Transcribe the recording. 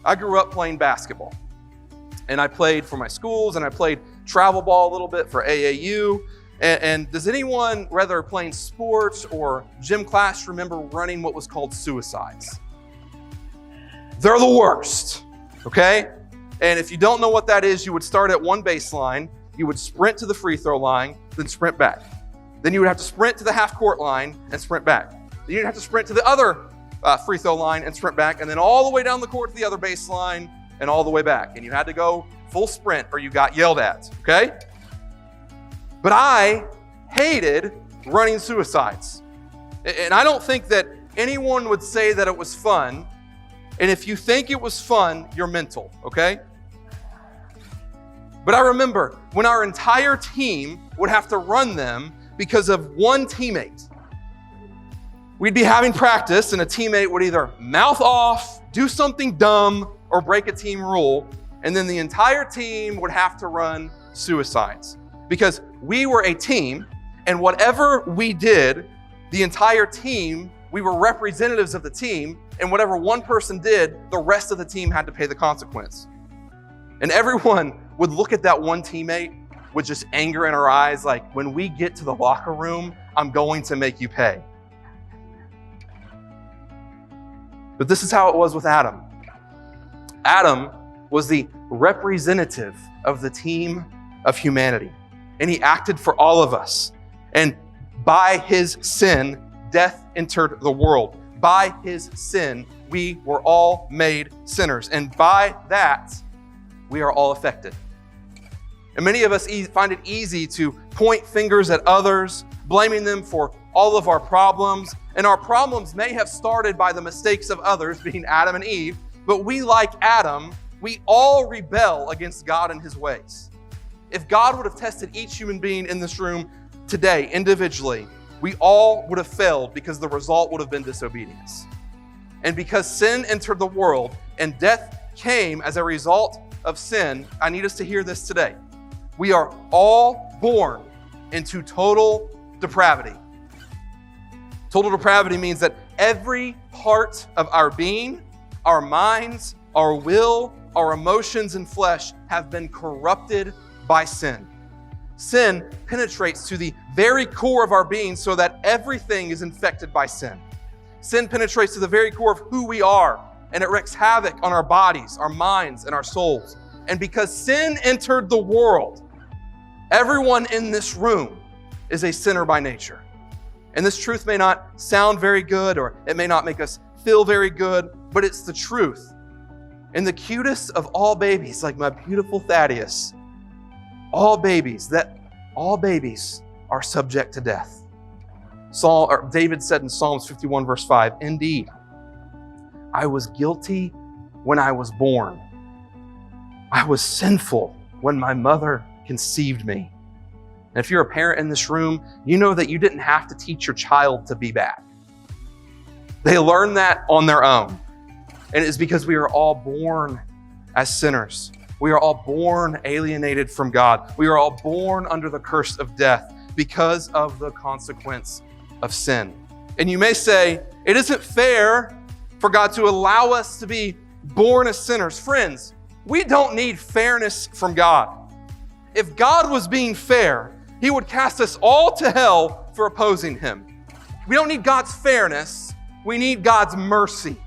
I grew up playing basketball. And I played for my schools, and I played travel ball a little bit for AAU. And does anyone, whether playing sports or gym class, remember running what was called suicides? They're the worst, okay? And if you don't know what that is, you would start at one baseline, you would sprint to the free throw line, then sprint back. Then you would have to sprint to the half court line and sprint back. Then you'd have to sprint to the other free throw line and sprint back, and then all the way down the court to the other baseline and all the way back. And you had to go full sprint or you got yelled at, okay? But I hated running suicides. And I don't think that anyone would say that it was fun. And if you think it was fun, you're mental, okay? But I remember when our entire team would have to run them because of one teammate. We'd be having practice and a teammate would either mouth off, do something dumb, or break a team rule, and then the entire team would have to run suicides. Because we were a team, and whatever we did, the entire team, we were representatives of the team, and whatever one person did, the rest of the team had to pay the consequence. And everyone would look at that one teammate with just anger in our eyes, like, when we get to the locker room, I'm going to make you pay. But this is how it was with Adam. Adam was the representative of the team of humanity, and he acted for all of us. And by his sin, death entered the world. By his sin, we were all made sinners. And by that, we are all affected. And many of us find it easy to point fingers at others, blaming them for all of our problems. And our problems may have started by the mistakes of others, being Adam and Eve, but we, like Adam, we all rebel against God and his ways. If God would have tested each human being in this room today, individually, we all would have failed because the result would have been disobedience. And because sin entered the world and death came as a result of sin, I need us to hear this today. We are all born into total depravity. Total depravity means that every part of our being, our minds, our will, our emotions and flesh have been corrupted by sin. Sin penetrates to the very core of our being so that everything is infected by sin. Sin penetrates to the very core of who we are, and it wreaks havoc on our bodies, our minds, and our souls. And because sin entered the world, everyone in this room is a sinner by nature. And this truth may not sound very good, or it may not make us feel very good, but it's the truth. And the cutest of all babies, like my beautiful Thaddeus, all babies are subject to death. David said in Psalms 51 verse 5, "Indeed, I was guilty when I was born. I was sinful when my mother conceived me." And if you're a parent in this room, you know that you didn't have to teach your child to be bad. They learn that on their own. And it's because we are all born as sinners. We are all born alienated from God. We are all born under the curse of death because of the consequence of sin. And you may say, it isn't fair for God to allow us to be born as sinners. Friends, we don't need fairness from God. If God was being fair, he would cast us all to hell for opposing him. We don't need God's fairness. We need God's mercy.